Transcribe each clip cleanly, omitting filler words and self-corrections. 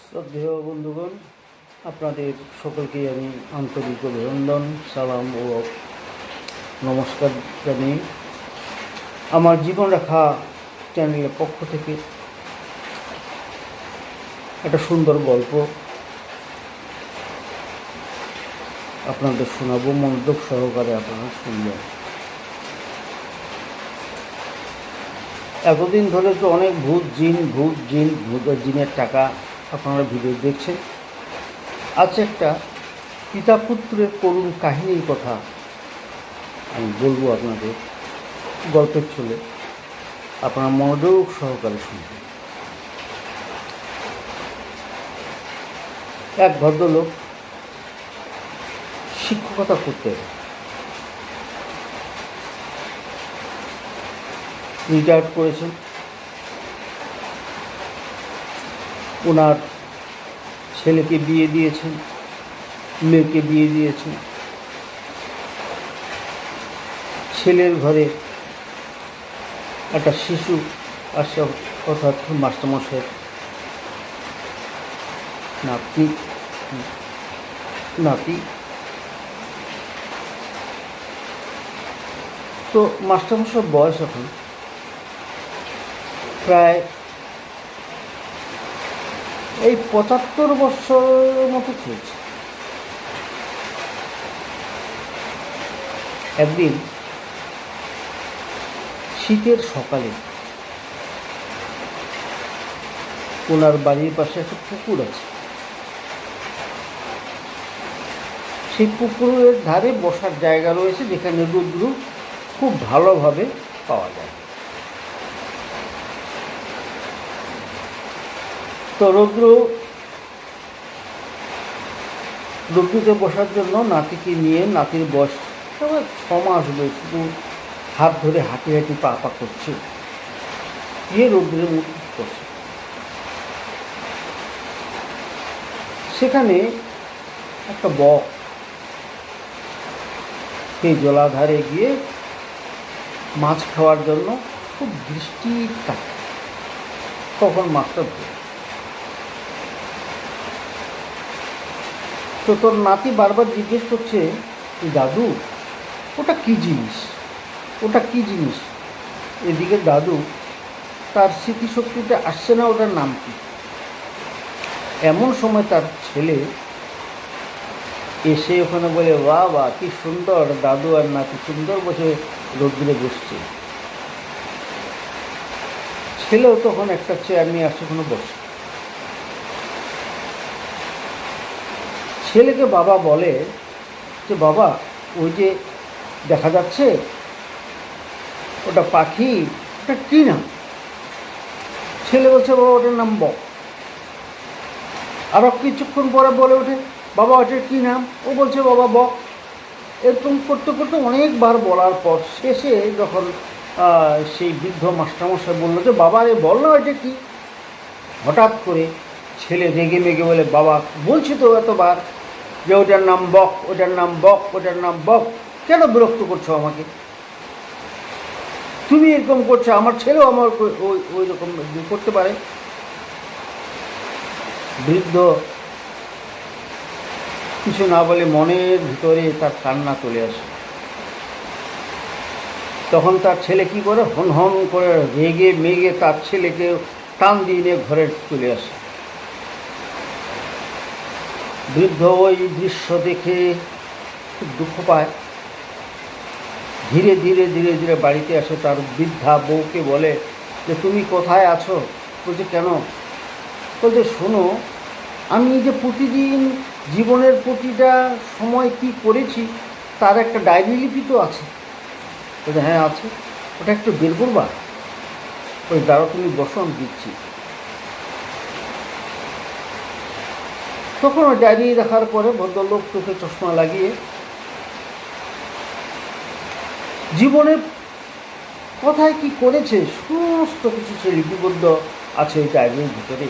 শ্রদ্ধেয় বন্ধুগণ, আপনাদের সকলকেই আমি আন্তরিক অভিনন্দন, সালাম ও নমস্কার জানিয়ে আমার জীবনরেখা চ্যানেলের পক্ষ থেকে একটা সুন্দর গল্প আপনাদের শোনাবো। মনোযোগ সহকারে আপনারা শুনবেন। এতদিন ধরে তো অনেক ভূত জিনের টাকা আপনারা ভিডিও দেখছেন। আজ একটা পিতা পুত্রের করুণ কাহিনীর কথা আমি বলবো আপনাদের, গল্পের ছলে আপনারা মনোযোগ সহকারে শুনবেন। এক ভদ্রলোক শিক্ষকতা করতেন। রিটায়ার্ড করেছেন। ওনার ছেলেকে বিয়ে দিয়েছেন, মেয়েকে বিয়ে দিয়েছেন। ছেলের ঘরে একটা শিশু আসে, অর্থাৎ মাস্টারমশাইয়ের নাতি। তো মাস্টারমশাইয়ের বয়স এখন প্রায় এই ৭৫ বছরের মতো চলছে। একদিন শীতের সকালে ওনার বাড়ির পাশে একটা পুকুর আছে। সেই পুকুরের ধারে বসার জায়গা রয়েছে, যেখানে রৌদ্র খুব ভালোভাবে পাওয়া যায়। তো রৌদ্রতে বসার জন্য নাতিকে নিয়ে, নাতির বয়স 6 মাস বয়স, শুধু হাত ধরে হাঁটি হাঁটি পা পা করছে, গিয়ে রৌদ্রের মধ্যে বসে। সেখানে একটা বক সেই জলাধারে গিয়ে মাছ খাওয়ার জন্য খুব দৃষ্টি থাকে, কখন মাছটা ধরে। তো তোর নাতি বারবার জিজ্ঞেস করছে, দাদু ওটা কী জিনিস, ওটা কী জিনিস। এদিকে দাদু তার স্মৃতিশক্তিতে আসছে না ওটার নাম কি। এমন সময় তার ছেলে এসে ওখানে বলে, বাহ কি সুন্দর, দাদু আর নাতি সুন্দর বসে রোদ্দুরে বসছে। ছেলেও তখন একটা চেয়ার নিয়ে আসছে, ওখানে বসে। ছেলেকে বাবা বলে যে, বাবা ওই যে দেখা যাচ্ছে ওটা পাখি, ওটা কী নাম? ছেলে বলছে, বাবা ওটার নাম বক। আরও কিছুক্ষণ পরে বলে ওঠে, বাবা ওটার কী নাম? ও বলছে, বাবা বক। এরকম করতে করতে অনেকবার বলার পর শেষে যখন সেই বৃদ্ধ মাস্টারমশাই বললো যে, বাবা রে বল না ওইটা কী। হঠাৎ করে ছেলে রেগে মেগে বলে, বাবা বলছি তো এতবার যে ওটার নাম বক, ওটার নাম বক, ওটার নাম বক। কেন বিরক্ত করছো আমাকে? তুমি এরকম করছো, আমার ছেলেও আমার ওই রকম করতে পারে। বৃদ্ধ কিছু না বলে মনের ভিতরে তার কান্না চলে আসে। তখন তার ছেলে কি করে, হন হন করে রেগে মেগে তার ছেলেকে টান দিয়ে নিয়ে ঘরে চলে আসে। বৃদ্ধ ওই দৃশ্য দেখে খুব দুঃখ পায়। ধীরে ধীরে ধীরে ধীরে বাড়িতে আসে, তার বৃদ্ধা বউকে বলে যে, তুমি কোথায় আছো? বলছে, কেন? বলছে, শোনো, আমি যে প্রতিদিন জীবনের প্রতিটা সময় কি করেছি তার একটা ডায়েরি লিপিত আছে। বলছে, হ্যাঁ আছে। ওটা একটু বের করবা? ওই দাঁড়ো, তুমি বসো, আমি দিচ্ছি। তখন ওই ডায়েরি দেখার পরে ভদ্রলোক চোখে চশমা লাগিয়ে জীবনের কোথায় কি করেছে সমস্ত কিছু সে লিপিবদ্ধ আছে ওই ডায়েরির ভিতরে।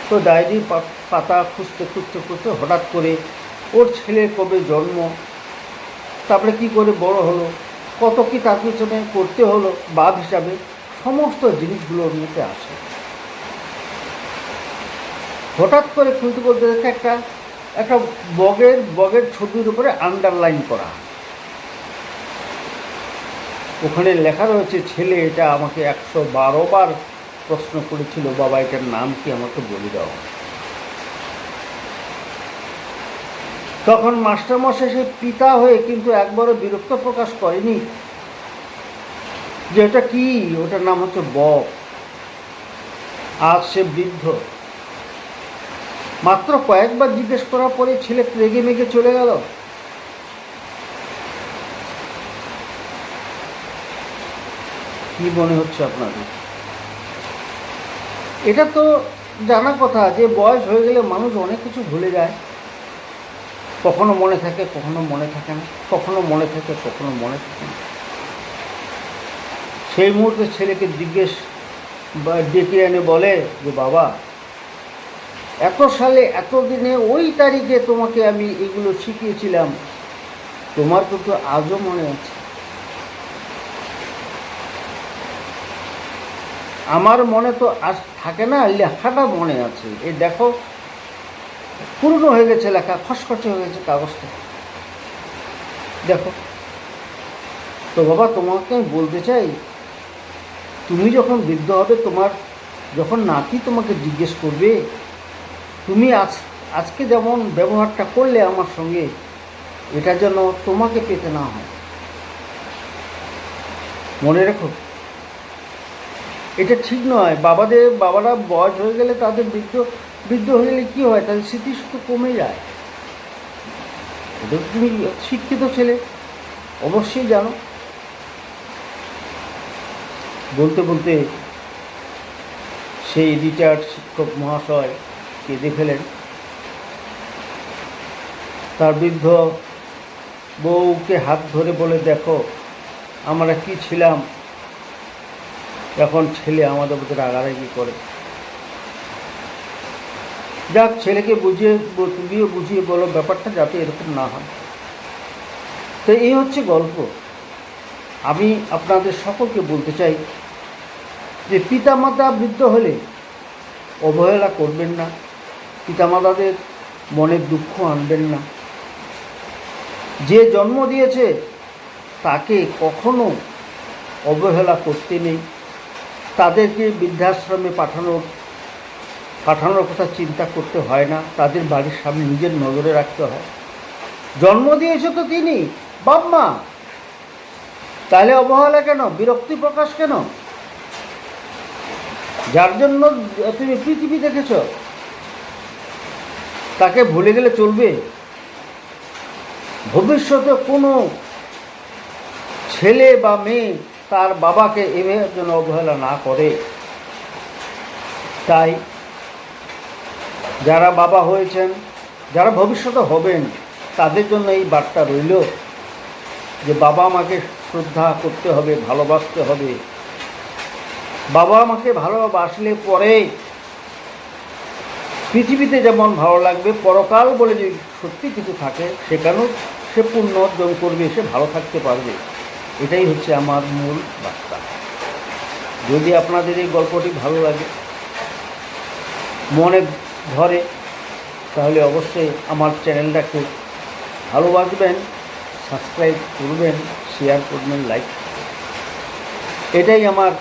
তো ডায়েরির পাতা খুঁজতে খুঁজতে খুঁজতে হঠাৎ করে ওর ছেলের কবে জন্ম, তারপরে কি করে বড় হলো, কত কি তার পিছনে করতে হলো বাপ হিসাবে, সমস্ত জিনিসগুলোর মধ্যে আসে। হঠাৎ করে খুলতে খুলতে দেখে একটা একটা বগের ছবির উপরে আন্ডারলাইন করা, ওখানে লেখা রয়েছে ছেলে এটা আমাকে 112 বার প্রশ্ন করেছিল, বাবা এটার নাম কি আমাকে বলে দাও। তখন মাস্টারমশাই সে পিতা হয়ে কিন্তু একবারও বিরক্ত প্রকাশ করেনি যে এটা কি, ওটার নাম হচ্ছে বক। আজ সে বৃদ্ধ, মাত্র কয়েকবার জিজ্ঞেস করার পরে ছেলে রেগে মেগে চলে গেল। কি মনে হচ্ছে আপনাদের? এটা তো জানা কথা যে বয়স হয়ে গেলে মানুষ অনেক কিছু ভুলে যায়, কখনো মনে থাকে কখনো মনে থাকে না, কখনো মনে থাকে কখনো মনে থাকে না। সেই মুহূর্তে ছেলেকে জিজ্ঞেস বা ডেকে এনে বলে যে বাবা এত সালে এত দিনে ওই তারিখে তোমাকে আমি এগুলো শিখিয়েছিলাম, তোমার কিন্তু আজও মনে আছে। আমার মনে তো আজ থাকে না, লেখাটা মনে আছে। এই দেখো পুরনো হয়ে গেছে লেখা, খসখসে হয়ে গেছে কাগজটা, দেখো। তো বাবা তোমাকে আমি বলতে চাই, তুমি যখন বৃদ্ধ হবে, তোমার যখন নাতি তোমাকে জিজ্ঞেস করবে, তুমি আজকে যেমন ব্যবহারটা করলে আমার সঙ্গে, এটা যেন তোমাকে পেতে না হয়। মনে রেখো, এটা ঠিক নয়। বাবারা বয়স হয়ে গেলে তাদের বৃদ্ধ হয়ে গেলে কী হয়, তাদের স্মৃতিশক্তি কমে যায়। ওদের তুমি শিক্ষিত ছেলে, অবশ্যই জানো। বলতে বলতে সেই রিটায়ার্ড শিক্ষক মহাশয় কেঁদে ফেলেন। তার বৃদ্ধ বউকে হাত ধরে বলে, দেখো আমরা কি ছিলাম, এখন ছেলে আমাদের মধ্যে রাগারাগি করে। যাক, ছেলেকে তুমিও বুঝিয়ে বলো ব্যাপারটা যাতে এরকম না হয়। তো এই হচ্ছে গল্প। আমি আপনাদের সকলকে বলতে চাই যে পিতামাতা বৃদ্ধ হলে অবহেলা করবেন না, পিতামাতাদের মনে দুঃখ আনবেন না। যে জন্ম দিয়েছে তাকে কখনো অবহেলা করতে নেই। তাদেরকে বৃদ্ধাশ্রমে পাঠানোর কথা চিন্তা করতে হয় না, তাদের বাড়ির সামনে নিজের নজরে রাখতে হয়। জন্ম দিয়েছে তো তিনি, বাপ মা, তাহলে অবহেলা কেন, বিরক্তি প্রকাশ কেন? যার জন্য তুমি পৃথিবী দেখেছ তাকে ভুলে গেলে চলবে? ভবিষ্যতে কোনো ছেলে বা মেয়ে তার বাবাকে এভাবে যেন অবহেলা না করে। তাই যারা বাবা হয়েছেন, যারা ভবিষ্যতে হবেন, তাদের জন্য এই বার্তা রইল যে বাবা মাকে শ্রদ্ধা করতে হবে, ভালোবাসতে হবে। বাবা মাকে ভালোবাসলে পরে পৃথিবীতে যেমন ভালো লাগবে, পরকাল বলে যে সত্যি কিছু থাকে, সেখানেও সে পুণ্য অর্জন করবে, সে ভালো থাকতে পারবে। এটাই হচ্ছে আমার মূল বার্তা। যদি আপনাদের এই গল্পটি ভালো লাগে, মনে ধরে, তাহলে অবশ্যই আমার চ্যানেলটাকে ভালোবাসবেন, সাবস্ক্রাইব করবেন, শেয়ার করবেন, লাইক। এটাই আমার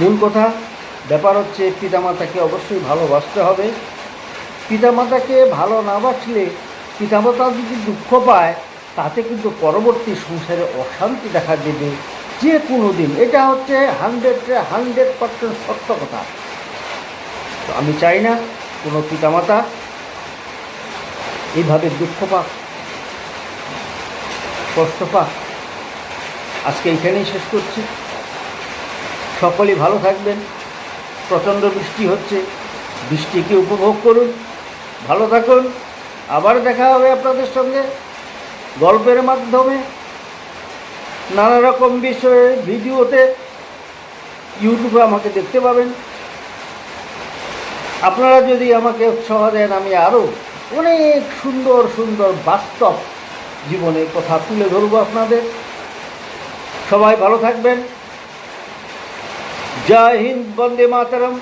মূল কথা। ব্যাপার হচ্ছে পিতামাতাকে অবশ্যই ভালোবাসতে হবে। পিতামাতাকে ভালো না বাসলে, পিতামাতা যদি দুঃখ পায়, তাতে কিন্তু পরবর্তী সংসারে অশান্তি দেখা দেবে যে কোনো দিন। এটা হচ্ছে 100% সত্য কথা। তো আমি চাই না কোনো পিতামাতা এইভাবে দুঃখ পাক, কষ্ট পাক। আজকে এইখানেই শেষ করছি। সকলেই ভালো থাকবেন। প্রচণ্ড বৃষ্টি হচ্ছে, বৃষ্টিকে উপভোগ করুন, ভালো থাকুন। আবার দেখা হবে আপনাদের সঙ্গে গল্পের মাধ্যমে, নানা রকম বিষয়ে ভিডিওতে। ইউটিউবে আমাকে দেখতে পাবেন। আপনারা যদি আমাকে উৎসাহ দেন, আমি আরও অনেক সুন্দর সুন্দর বাস্তব জীবনের কথা তুলে ধরব আপনাদের। সবাই ভালো থাকবেন। জয় হিন্দ, বন্দে মাতরম।